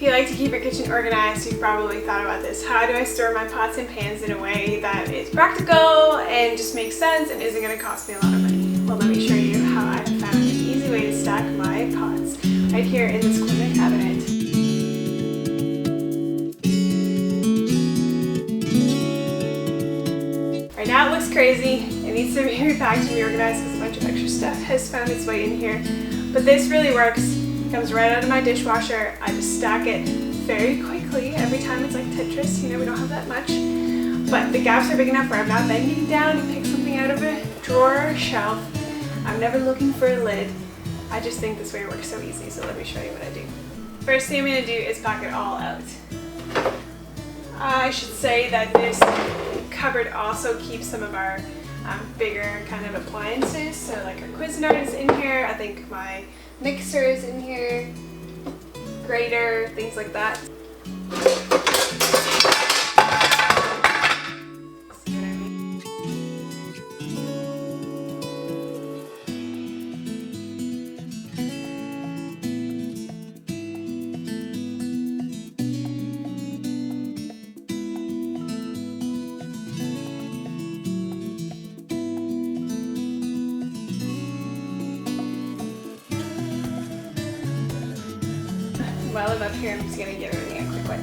If you like to keep your kitchen organized, you've probably thought about this. How do I store my pots and pans in a way that is practical and just makes sense and isn't going to cost me a lot of money? Well, let me show you how I found an easy way to stack my pots right here in this corner cabinet. Right now it looks crazy. It needs to be repacked and reorganized because a bunch of extra stuff has found its way in here. But this really works. It comes right out of my dishwasher. I just stack it very quickly every time. It's like Tetris, you know, we don't have that much. But the gaps are big enough where I'm not bending down to pick something out of a drawer or shelf. I'm never looking for a lid. I just think this way works so easy, so let me show you what I do. First thing I'm going to do is pack it all out. I should say that this cupboard also keeps some of our bigger kind of appliances. So like our Cuisinart is in here, I think my mixer is in here, grater, things like that. While I'm up here, I'm just going to get everything a quick wipe.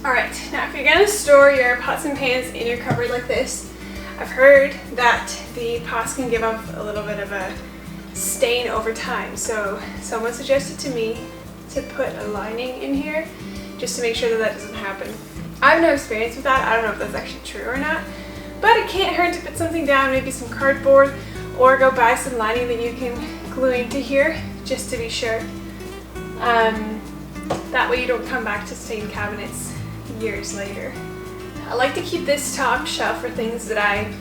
Alright, now if you're going to store your pots and pans in your cupboard like this, I've heard that the pots can give off a little bit of a stain over time. So someone suggested to me to put a lining in here just to make sure that that doesn't happen. I have no experience with that. I don't know if that's actually true or not, but it can't hurt to put something down, maybe some cardboard, or go buy some lining that you can glue into here just to be sure. That way you don't come back to stained cabinets years later. I like to keep this top shelf for things that I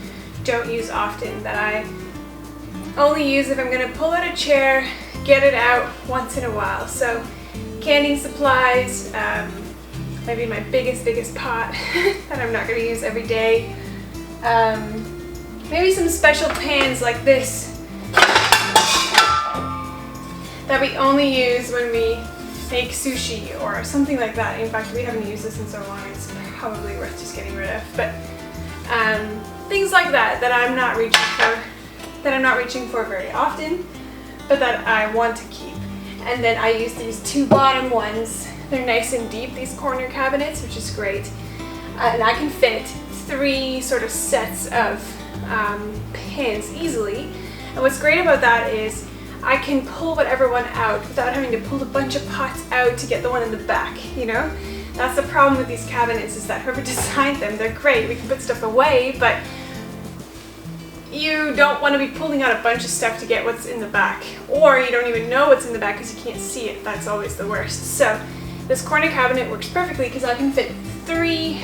don't use often, that I only use if I'm going to pull out a chair, get it out once in a while. So canning supplies, maybe my biggest pot that I'm not going to use every day. Maybe some special pans like this that we only use when we make sushi or something like that. In fact, we haven't used this in so long, it's probably worth just getting rid of. But things like that I'm not reaching for very often, but that I want to keep. And then I use these two bottom ones. They're nice and deep, these corner cabinets, which is great. And I can fit 3 sort of sets of pans easily. And what's great about that is I can pull whatever one out without having to pull a bunch of pots out to get the one in the back, you know? That's the problem with these cabinets, is that whoever designed them, they're great, we can put stuff away, but you don't want to be pulling out a bunch of stuff to get what's in the back. Or you don't even know what's in the back because you can't see it. That's always the worst. So this corner cabinet works perfectly because I can fit 3,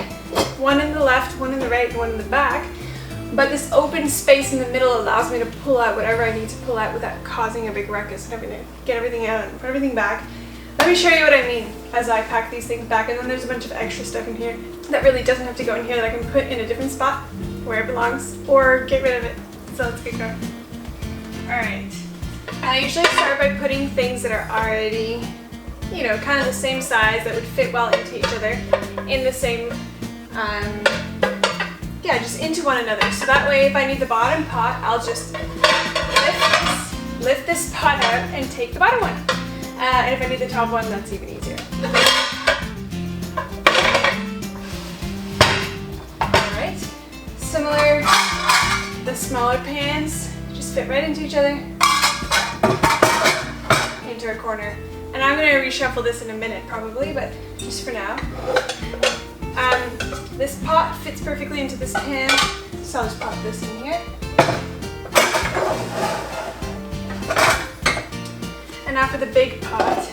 one in the left, one in the right, and one in the back. But this open space in the middle allows me to pull out whatever I need to pull out without causing a big ruckus and having to get everything out and put everything back. Let me show you what I mean as I pack these things back. And then there's a bunch of extra stuff in here that really doesn't have to go in here, that I can put in a different spot where it belongs, or get rid of it. So let's get going. Alright, I usually start by putting things that are already, you know, kind of the same size, that would fit well into each other, in the same yeah, just into one another. So that way if I need the bottom pot, I'll just lift this pot out and take the bottom one. And if I need the top one, that's even easier. Alright, similar, the smaller pans just fit right into each other, into a corner. And I'm going to reshuffle this in a minute probably, but just for now. This pot fits perfectly into this pan, so I'll just pop this in here. And now for the big pot,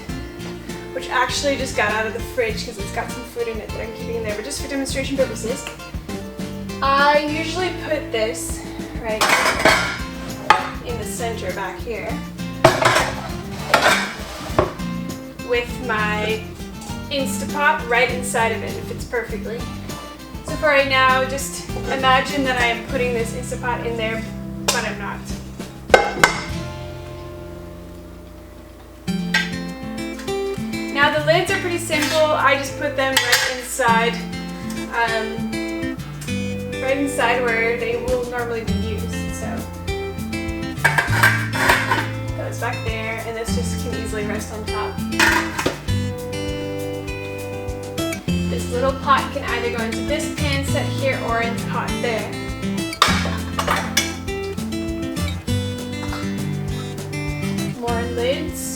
which actually just got out of the fridge because it's got some food in it that I'm keeping in there, but just for demonstration purposes, I usually put this right in the center back here with my Instapot right inside of it. It fits perfectly. So for right now, just imagine that I am putting this Instapot in there, but I'm not. Now the lids are pretty simple. I just put them right inside where they will normally be used. So goes back there, and this just can easily rest on top. This little pot can either go into this pan set here or in the pot there. More lids.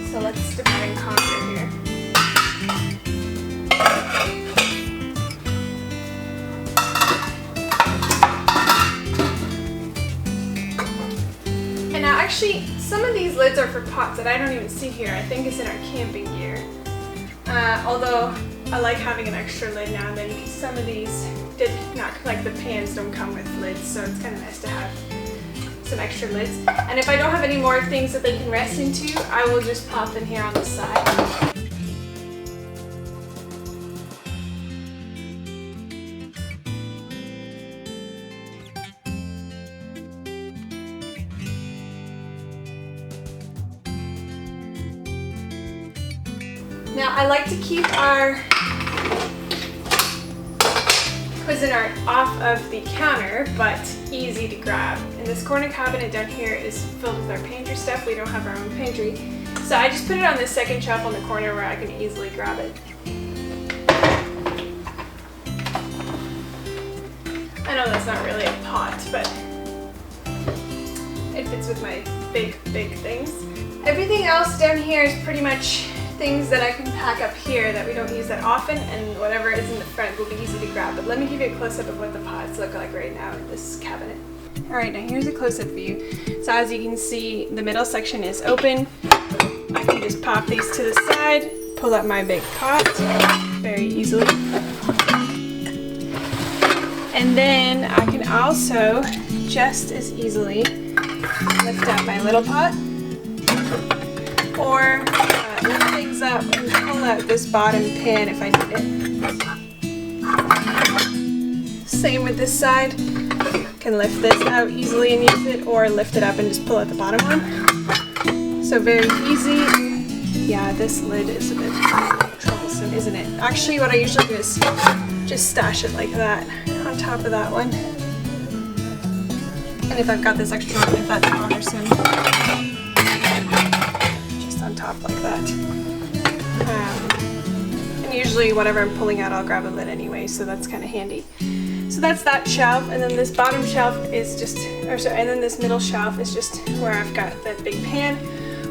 So let's divide and conquer here. And now actually, some of these lids are for pots that I don't even see here. I think it's in our camping gear. Although I like having an extra lid now and then because some of these did not, like the pans don't come with lids, so it's kind of nice to have some extra lids. And if I don't have any more things that they can rest into, I will just pop them here on the side. Now I like to keep our Cuisinart off of the counter, but easy to grab. And this corner cabinet down here is filled with our pantry stuff. We don't have our own pantry. So I just put it on the second shelf on the corner where I can easily grab it. I know that's not really a pot, but it fits with my big things. Everything else down here is pretty much things that I can pack up here that we don't use that often, and whatever is in the front will be easy to grab. But let me give you a close-up of what the pots look like right now in this cabinet. Alright, now here's a close-up view. So as you can see, the middle section is open. I can just pop these to the side, pull up my big pot very easily. And then I can also just as easily lift up my little pot, or lift things up and pull out this bottom pan if I need it. Same with this side. Can lift this out easily and use it, or lift it up and just pull out the bottom one. So very easy. Yeah, this lid is a bit troublesome, isn't it? Actually, what I usually do is just stash it like that on top of that one. And if I've got this extra one, if that's bothersome, just on top like that. And usually whatever I'm pulling out, I'll grab a lid anyway, so that's kind of handy. So that's that shelf, and then this bottom shelf is just, and then this middle shelf is just where I've got that big pan,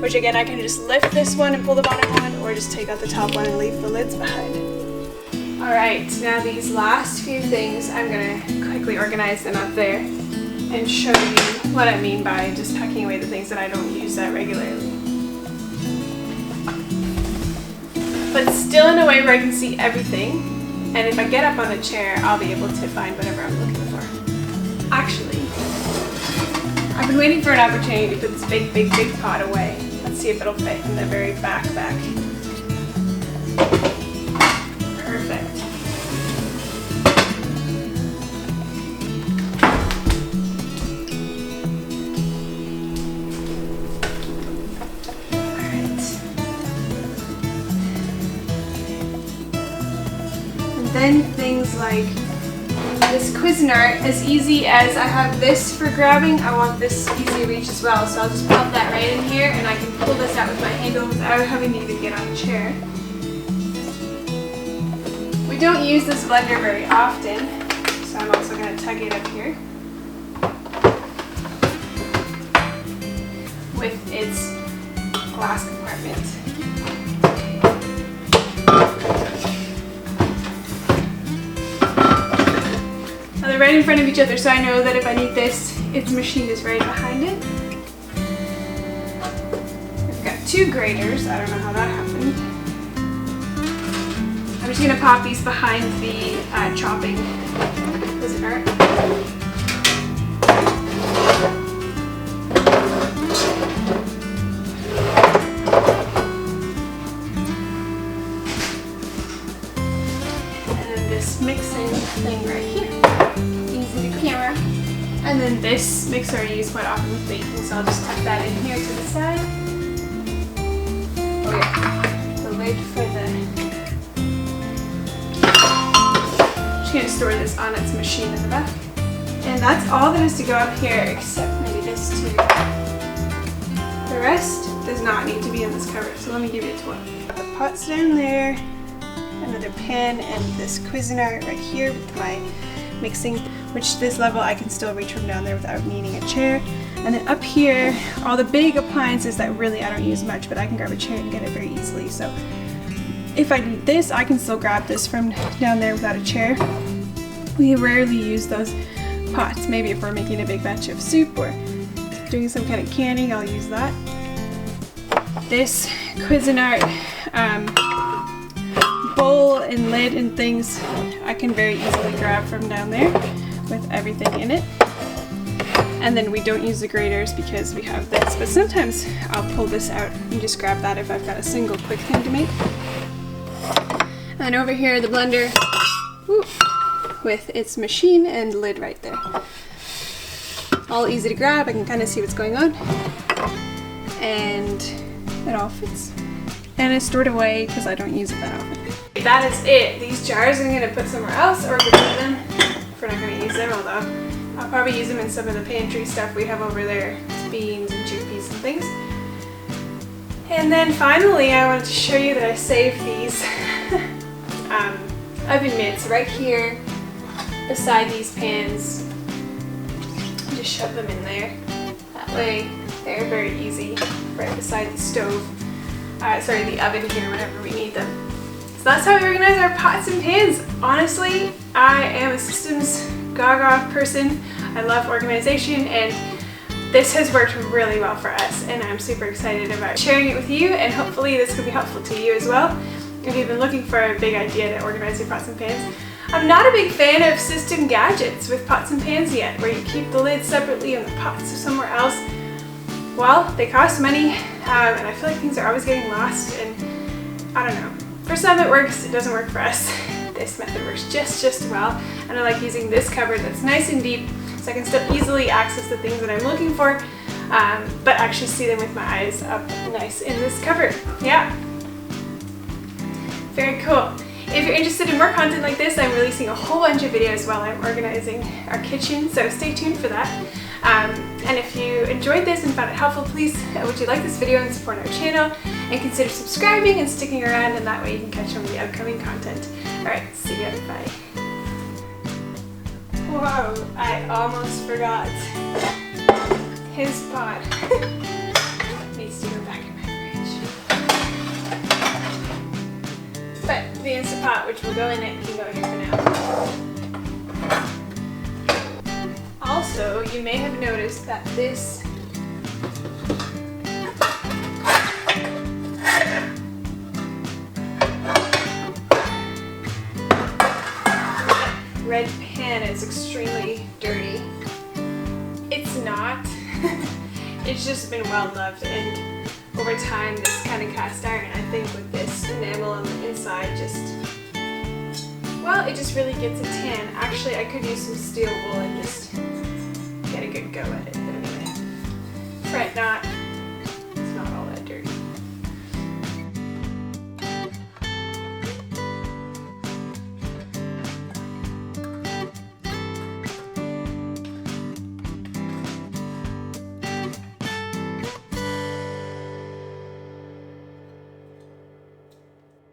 which again I can just lift this one and pull the bottom one, or just take out the top one and leave the lids behind. Alright, now these last few things, I'm going to quickly organize them up there and show you what I mean by just tucking away the things that I don't use that regularly. But still in a way where I can see everything. And if I get up on the chair, I'll be able to find whatever I'm looking for. Actually, I've been waiting for an opportunity to put this big pot away. Let's see if it'll fit in the very back. Perfect. Then things like this Cuisinart, as easy as I have this for grabbing, I want this easy reach as well. So I'll just pop that right in here, and I can pull this out with my handle without having to even get on a chair. We don't use this blender very often, so I'm also going to tuck it up here with its glass compartment. They're right in front of each other, so I know that if I need this, its machine is right behind it. We've got 2 graters. I don't know how that happened. I'm just gonna pop these behind the chopping Cuisinart. Mixing thing right here, easy to camera. And then this mixer I use quite often with baking, so I'll just tuck that in here to the side. Oh yeah, the lid for the... Just gonna store this on its machine in the back. And that's all that has to go up here, except maybe this too. The rest does not need to be in this cover, so let me give you a tour. The pot's down there. Another pan and this Cuisinart right here with my mixing, which this level I can still reach from down there without needing a chair. And then up here, all the big appliances that really I don't use much, but I can grab a chair and get it very easily. So if I need this, I can still grab this from down there without a chair. We rarely use those pots. Maybe if we're making a big batch of soup or doing some kind of canning, I'll use that. This Cuisinart bowl and lid and things I can very easily grab from down there with everything in it. And then we don't use the graters because we have this, but sometimes I'll pull this out and just grab that if I've got a single quick thing to make. And over here the blender, woo, with its machine and lid right there. All easy to grab, I can kind of see what's going on, and it all fits. And it's stored away because I don't use it that often. That is it. These jars I'm going to put somewhere else or get rid of them if we're not going to use them, although I'll probably use them in some of the pantry stuff we have over there, beans and chickpeas and things. And then finally I wanted to show you that I saved these oven mitts right here beside these pans. Just shove them in there. That way they're very easy right beside the stove. Sorry, the oven here whenever we need them. So that's how we organize our pots and pans. Honestly, I am a systems gaga person. I love organization, and this has worked really well for us, and I'm super excited about sharing it with you, and hopefully this could be helpful to you as well if you've been looking for a big idea to organize your pots and pans. I'm not a big fan of system gadgets with pots and pans yet, where you keep the lid separately and the pots somewhere else. Well, they cost money, and I feel like things are always getting lost, and I don't know. For some it works, it doesn't work for us. This method works just well, and I like using this cupboard that's nice and deep, so I can still easily access the things that I'm looking for, but actually see them with my eyes up nice in this cupboard. Yeah. Very cool. If you're interested in more content like this, I'm releasing a whole bunch of videos while I'm organizing our kitchen, so stay tuned for that. And if you enjoyed this and found it helpful, please would you like this video and support our channel, and consider subscribing and sticking around, and that way you can catch some of the upcoming content. Alright, see ya, bye. Whoa, I almost forgot. His pot needs to go back in my fridge. But the Instant Pot, which will go in it, can go here for now. Also, you may have noticed that this red pan is extremely dirty. It's not. It's just been well loved, and over time this kind of cast iron, I think with this enamel on the inside, well, it just really gets a tan. Actually, I could use some steel wool and just get a good go at it, but anyway. Fret not.